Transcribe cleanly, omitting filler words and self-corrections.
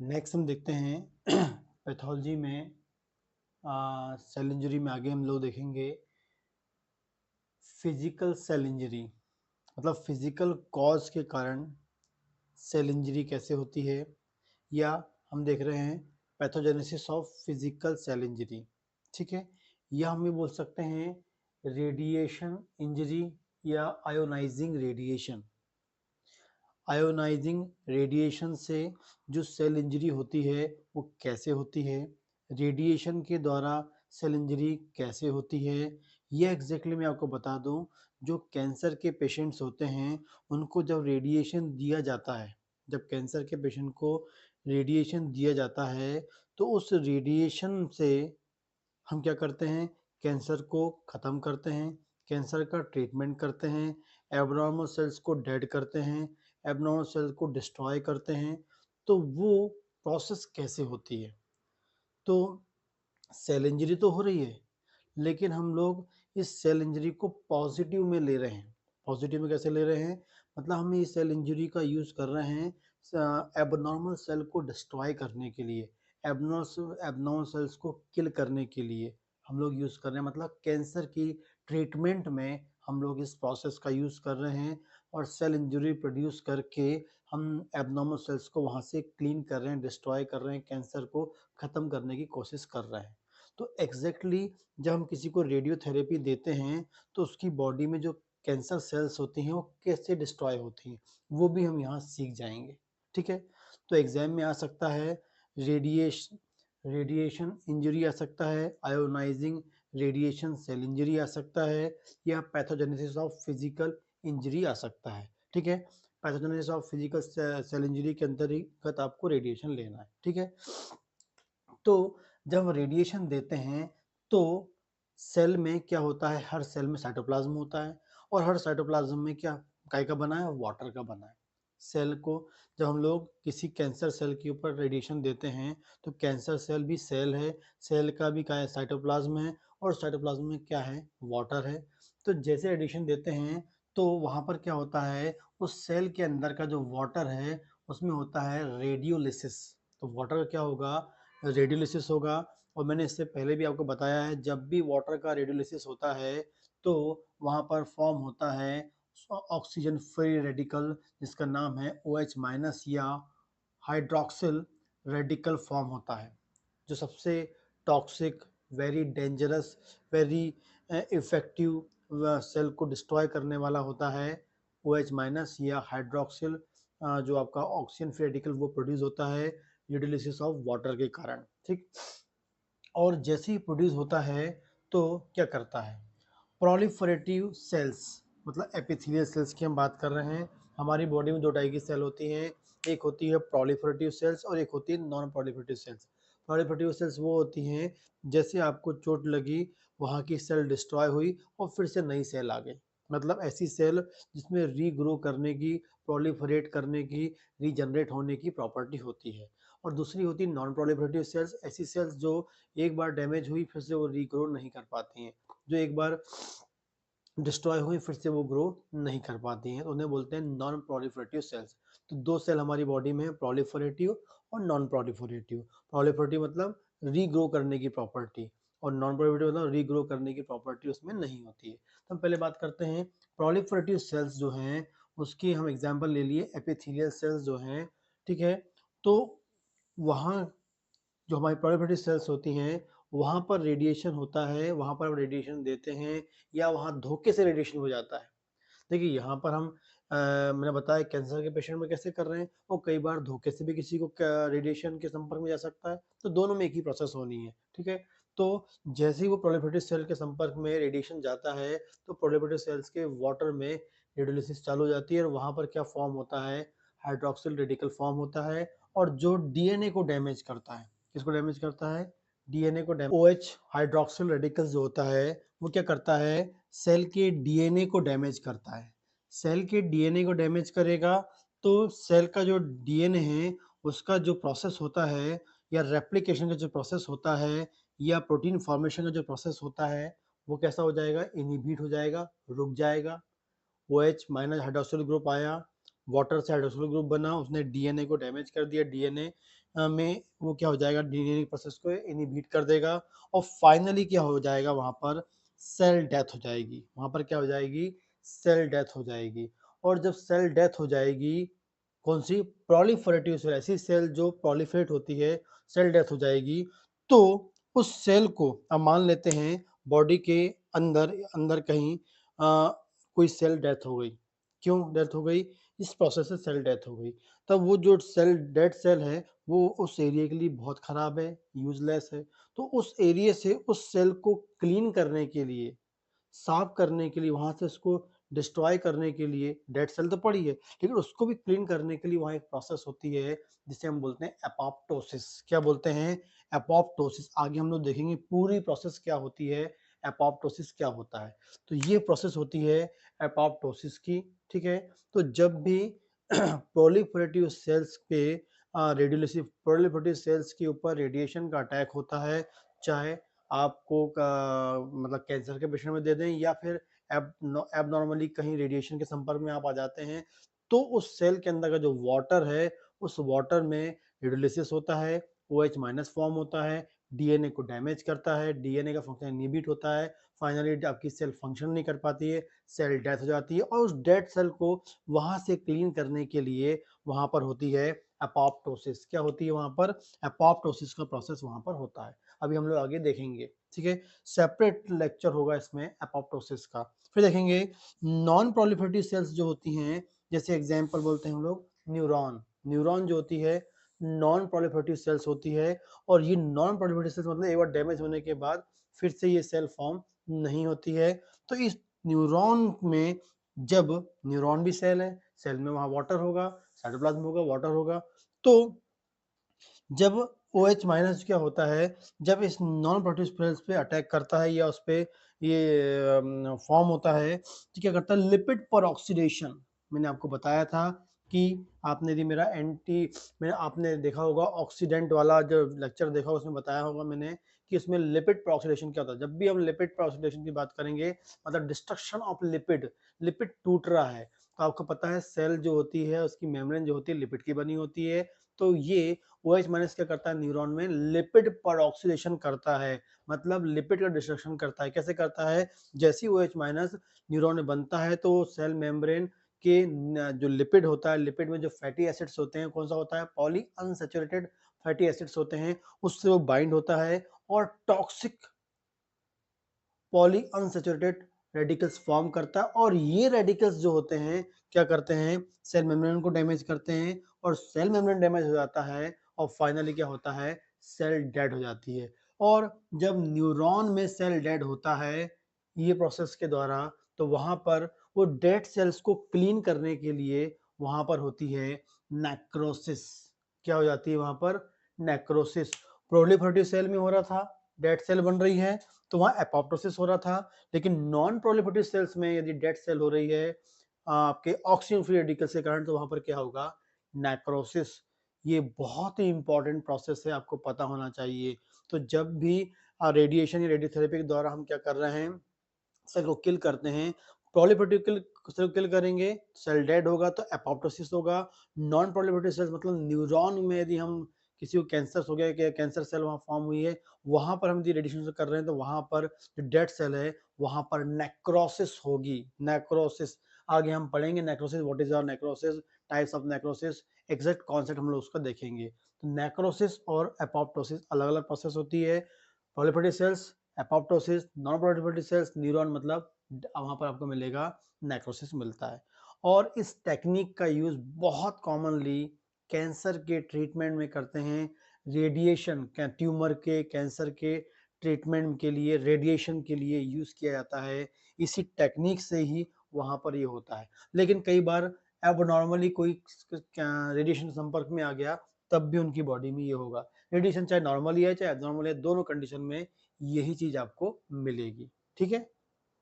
Next हम देखते हैं पैथोलॉजी में सेल इंजरी में आगे हम लोग देखेंगे फिजिकल सेल इंजरी मतलब फिजिकल कॉज के कारण सेल इंजरी कैसे होती है, या हम देख रहे हैं pathogenesis of physical cell injury. ठीक है, या हम ये बोल सकते हैं रेडिएशन इंजरी या आयोनाइजिंग रेडिएशन। आयोनाइजिंग रेडिएशन से जो सेल इंजरी होती है वो कैसे होती है, रेडिएशन के द्वारा सेल इंजरी कैसे होती है, ये एग्जैक्टली मैं आपको बता दूं। जो कैंसर के पेशेंट्स होते हैं उनको जब रेडिएशन दिया जाता है, जब कैंसर के पेशेंट को रेडिएशन दिया जाता है तो उस रेडिएशन से हम क्या करते हैं, कैंसर को ख़त्म करते हैं, कैंसर का ट्रीटमेंट करते हैं, एब्नॉर्मल सेल्स को डेड करते हैं, एब्नॉर्मल सेल्स को डिस्ट्रॉय करते हैं। तो वो प्रोसेस कैसे होती है? तो सेल इंजरी तो हो रही है, लेकिन हम लोग इस सेल इंजरी को पॉजिटिव में ले रहे हैं। पॉजिटिव में कैसे ले रहे हैं? मतलब हम इस सेल इंजरी का यूज़ कर रहे हैं एबनॉर्मल सेल को डिस्ट्रॉय करने के लिए, एबनॉर्मल सेल्स को किल करने के लिए हम लोग यूज़ कर रहे हैं। मतलब कैंसर की ट्रीटमेंट में हम लोग इस प्रोसेस का यूज़ कर रहे हैं और सेल इंजरी प्रोड्यूस करके हम एबनॉर्मल सेल्स को वहाँ से क्लीन कर रहे हैं, डिस्ट्रॉय कर रहे हैं, कैंसर को ख़त्म करने की कोशिश कर रहे हैं। तो एग्जैक्टली जब हम किसी को रेडियोथेरेपी देते हैं तो उसकी बॉडी में जो कैंसर सेल्स होती हैं वो कैसे डिस्ट्रॉय होती हैं, वो भी हम यहाँ सीख जाएंगे। ठीक है, तो एग्जाम में आ सकता है रेडिएशन रेडिएशन इंजरी आ सकता है, आयोनाइजिंग रेडिएशन सेल इंजरी आ सकता है, या पैथोजेनेसिस ऑफ फिजिकल इंजरी आ सकता है। ठीक है, pathogenesis of physical cell injury के अंतर्गत आपको रेडिएशन लेना है। ठीक है, तो जब रेडिएशन देते हैं तो सेल में क्या होता है, हर सेल में साइटोप्लाज्म होता है और हर साइटोप्लाज्म में क्या काय का बना है, वाटर का बना है। सेल को जब हम लोग किसी कैंसर सेल के ऊपर रेडिएशन देते हैं तो कैंसर सेल भी सेल है, सेल का भी क्या है, साइटोप्लाज्म है, और साइटोप्लाज्म में क्या है, वाटर है। तो जैसे रेडिएशन देते हैं तो वहाँ पर क्या होता है, उस सेल के अंदर का जो वाटर है उसमें होता है रेडियोलिसिस। तो वाटर का क्या होगा, रेडियोलिसिस होगा। और मैंने इससे पहले भी आपको बताया है, जब भी वाटर का रेडियोलिसिस होता है तो वहाँ पर फॉर्म होता है ऑक्सीजन फ्री रेडिकल, जिसका नाम है OH माइनस या हाइड्रोक्सिल रेडिकल फॉर्म होता है, जो सबसे toxic, very dangerous, very effective cell को डिस्ट्रॉय करने वाला होता है। OH माइनस या हाइड्रोक्सिल जो आपका ऑक्सीजन फ्री रेडिकल वो प्रोड्यूस होता है यूटिलिसिस ऑफ वाटर के कारण। ठीक, और जैसे ही प्रोड्यूस होता है तो क्या करता है, प्रोलिफरेटिव सेल्स, मतलब एपिथेलियल सेल्स की हम बात कर रहे हैं। हमारी बॉडी में दो टाइप की सेल होती हैं, एक होती है प्रोलिफरेटिव सेल्स और एक होती है non proliferative cells. Proliferative cells वो होती हैं जैसे आपको चोट लगी, वहाँ की सेल डिस्ट्रॉय हुई और फिर से नई सेल आ गई। मतलब ऐसी सेल जिसमें रीग्रो करने की, प्रोलिफरेट करने की, रीजनरेट होने की प्रॉपर्टी होती है। और दूसरी होती है नॉन प्रोलिफरेटिव सेल्स, ऐसी सेल्स जो एक बार डैमेज हुई फिर से वो रीग्रो नहीं कर पाती हैं, जो एक बार डिस्ट्रॉय हुई फिर से वो ग्रो नहीं कर पाती हैं, तो उन्हें बोलते हैं नॉन प्रोलिफरेटिव सेल्स। तो दो सेल हमारी बॉडी में है, प्रोलिफरेटिव और नॉन प्रोलिफरेटिव। प्रोलिफरेटिव मतलब रीग्रो करने की प्रॉपर्टी, और नॉन प्रोलिफरेटिव मतलब रीग्रो करने की प्रॉपर्टी उसमें नहीं होती है। तो हम पहले बात करते हैं प्रोलिफरेटिव सेल्स जो हैं, उसकी हम एग्जांपल ले लिए एपिथेलियल सेल्स जो हैं। ठीक है, तो वहाँ जो हमारी प्रोलिफरेटिव सेल्स होती हैं वहाँ पर रेडिएशन होता है, वहाँ पर हम रेडिएशन देते हैं या वहाँ धोखे से रेडिएशन हो जाता है। देखिए यहाँ पर हम मैंने बताया कैंसर के पेशेंट में कैसे कर रहे हैं, और कई बार धोखे से भी किसी को रेडिएशन के संपर्क में जा सकता है, तो दोनों में एक ही प्रोसेस होनी है। ठीक है, तो जैसे ही वो प्रोलिफरेटिव सेल के संपर्क में रेडिएशन जाता है तो प्रोलिफरेटिव सेल्स के वाटर में रेडियोलिसिस चालू हो जाती है, और वहाँ पर क्या फॉर्म होता है, हाइड्रोक्सिल रेडिकल फॉर्म होता है, और जो डीएनए को डैमेज करता है, किसको डैमेज करता है, डीएनए को डैमेज। OH हाइड्रोक्सिल रेडिकल जो होता है वो क्या करता है, सेल के डीएनए को डैमेज करता है। सेल के डीएनए को डैमेज करेगा तो सेल का जो डीएनए है उसका जो प्रोसेस होता है, या रेप्लिकेशन का जो प्रोसेस होता है, या प्रोटीन फॉर्मेशन का जो प्रोसेस होता है, वो कैसा हो जाएगा, इनहिबिट हो जाएगा, रुक जाएगा। OH माइनस हाइड्रोक्सिल ग्रुप आया, वाटर से हाइड्रोक्सिल ग्रुप बना, उसने डीएनए को डैमेज कर दिया, डीएनए में वो क्या हो जाएगा, डीएनए प्रोसेस को इनहिबिट कर देगा और फाइनली क्या हो जाएगा, वहां पर सेल डेथ हो जाएगी। वहां पर क्या हो जाएगी, सेल डेथ हो जाएगी। और जब सेल डेथ हो जाएगी, कौन सी, प्रोलिफरेटिव सेल, ऐसी सेल जो प्रोलिफरेट होती है, सेल डेथ हो जाएगी। तो उस सेल को अब मान लेते हैं बॉडी के अंदर अंदर कहीं कोई सेल डेथ हो गई। क्यों डेथ हो गई, इस प्रोसेस से सेल डेथ हो गई। तब वो जो सेल डेड सेल है वो उस एरिया के लिए बहुत खराब है, यूजलेस है। तो उस एरिया से उस सेल को क्लीन करने के लिए, साफ करने के लिए, वहां से उसको डिस्ट्रॉय करने के लिए, डेड सेल तो पड़ी है लेकिन उसको भी क्लीन करने के लिए वहां एक प्रोसेस होती है जिसे हम बोलते हैं एपोप्टोसिस। क्या बोलते हैं, एपोप्टोसिस। आगे हम लोग देखेंगे पूरी प्रोसेस क्या होती है, एपोप्टोसिस क्या होता है। तो ये प्रोसेस होती है एपोप्टोसिस की। ठीक है, तो जब भी प्रोलिफरेटिव सेल्स पे रेडियोलिसिस, प्रोलिफरेटिव सेल्स के ऊपर रेडिएशन का अटैक होता है, चाहे आपको मतलब कैंसर के पेशेंट में दे दें या फिर एबनॉर्मली कहीं रेडिएशन के संपर्क में आप आ जाते हैं, तो उस सेल के अंदर का जो वाटर है, उस वाटर में रेडियोलिसिस होता है, OH माइनस फॉर्म होता है, डीएनए को डैमेज करता है, डीएनए का फंक्शन इनहिबिट होता है, फाइनली आपकी सेल फंक्शन नहीं कर पाती है, सेल डेथ हो जाती है। और उस डेड सेल को वहां से क्लीन करने के लिए वहां पर होती है एपोप्टोसिस। क्या होती है वहां पर, एपोप्टोसिस का प्रोसेस वहां पर होता है। अभी हम लोग आगे देखेंगे। ठीक है, सेपरेट लेक्चर होगा इसमें एपोप्टोसिस का। फिर देखेंगे नॉन प्रोलिफरेटिव सेल्स जो होती हैं, जैसे एग्जांपल बोलते हैं हम लोग न्यूरॉन। न्यूरॉन जो होती है नॉन प्रोलिफरेटिव सेल्स होती है। और ये नॉन प्रोलिफरेटिव सेल्स मतलब एक बार डैमेज होने के बाद फिर से ये सेल फॉर्म नहीं होती है। तो इस न्यूरॉन में, जब न्यूरॉन भी सेल है, सेल में वहां वाटर होगा, साइटोप्लाज्म होगा, वाटर होगा। तो जब OH माइनस क्या होता है, जब इस नॉन प्रोड्यूस सेल्स पे अटैक करता है या उस पे ये फॉर्म होता है, तो क्या करता है, लिपिड पर ऑक्सीडेशन। मैंने आपको बताया था कि आपने यदि मेरा मैंने आपने देखा होगा ऑक्सीडेंट वाला जो लेक्चर देखा, उसमें बताया होगा मैंने कि इसमें लिपिड पर ऑक्सीडेशन क्या होता है। जब भी हम लिपिड पर ऑक्सीडेशन की बात करेंगे, मतलब डिस्ट्रक्शन ऑफ लिपिड, लिपिड टूट रहा है, तो आपको पता है सेल जो होती है उसकी मेम्ब्रेन जो होती है लिपिड की बनी होती है। तो ये OH माइनस क्या करता है, न्यूरॉन में लिपिड पर ऑक्सीडेशन करता है, मतलब लिपिड का डिस्ट्रक्शन करता है। कैसे करता है, जैसे ही OH माइनस न्यूरॉन में बनता है तो सेल मेम्ब्रेन के जो लिपिड होता है, लिपिड में जो फैटी एसिड्स होते हैं, कौन सा होता है, पॉली अनसैचुरेटेड फैटी एसिड्स होते हैं, उससे वो बाइंड होता है और toxic poly unsaturated radicals form करता है। और ये रेडिकल्स जो होते हैं क्या करते हैं, सेल मेम्ब्रेन को डैमेज करते हैं। और सेल मेम्ब्रेन डैमेज हो जाता है और फाइनली क्या होता है, सेल डेड हो जाती है। और जब न्यूरॉन में सेल डेड होता है ये प्रोसेस के द्वारा, तो वहां पर वो डेड सेल्स को क्लीन करने के लिए वहां पर होती है नेक्रोसिस। क्या हो जाती है वहां पर, नेक्रोसिस। प्रोलिफरेटिव सेल में हो रहा था, डेड सेल बन रही है, तो वहां एपोप्टोसिस हो रहा था। लेकिन नॉन प्रोलिफरेटिव सेल्स में यदि डेड सेल हो रही है आपके ऑक्सीजन फ्री रेडिकल्स के कारण, तो वहां पर क्या होगा, नेक्रोसिस। ये बहुत ही इंपॉर्टेंट प्रोसेस है, आपको पता होना चाहिए। तो जब भी रेडिएशन या रेडियोथेरेपी के द्वारा हम क्या कर रहे हैं, सेल को किल करते हैं, प्रोलिफरेटिव सेल किल करेंगे, सेल डेड होगा तो एपोप्टोसिस होगा। नॉन प्रोलिफरेटिव सेल्स मतलब न्यूरॉन में यदि हम किसी को कैंसर हो गया, कि कैंसर सेल वहां फॉर्म हुई है, वहां पर हम यदि रेडिएशन कर रहे हैं, तो वहां पर जो डेड सेल है वहां पर नेक्रोसिस होगी, नेक्रोसिस। आगे हम पढ़ेंगे necrosis, what is are necrosis, types of necrosis, exact concept हम लोग उसका देखेंगे। तो नेक्रोसिस और एपोप्टोसिस अलग अलग प्रोसेस होती है। Proliferative cells apoptosis, non proliferative cells neuron, मतलब वहां पर आपको मिलेगा नेक्रोसिस मिलता है। और इस टेक्निक का यूज बहुत कॉमनली कैंसर के ट्रीटमेंट में करते हैं। रेडिएशन, ट्यूमर के, कैंसर के ट्रीटमेंट के लिए रेडिएशन के लिए यूज किया जाता है। इसी टेक्निक से ही वहां पर ये होता है। लेकिन कई बार अब नॉर्मली कोई रेडिएशन संपर्क में आ गया, तब भी उनकी बॉडी में ये होगा। रेडिएशन चाहे नॉर्मली है चाहे एब्नॉर्मल है, दोनों कंडीशन में यही चीज आपको मिलेगी। ठीक है।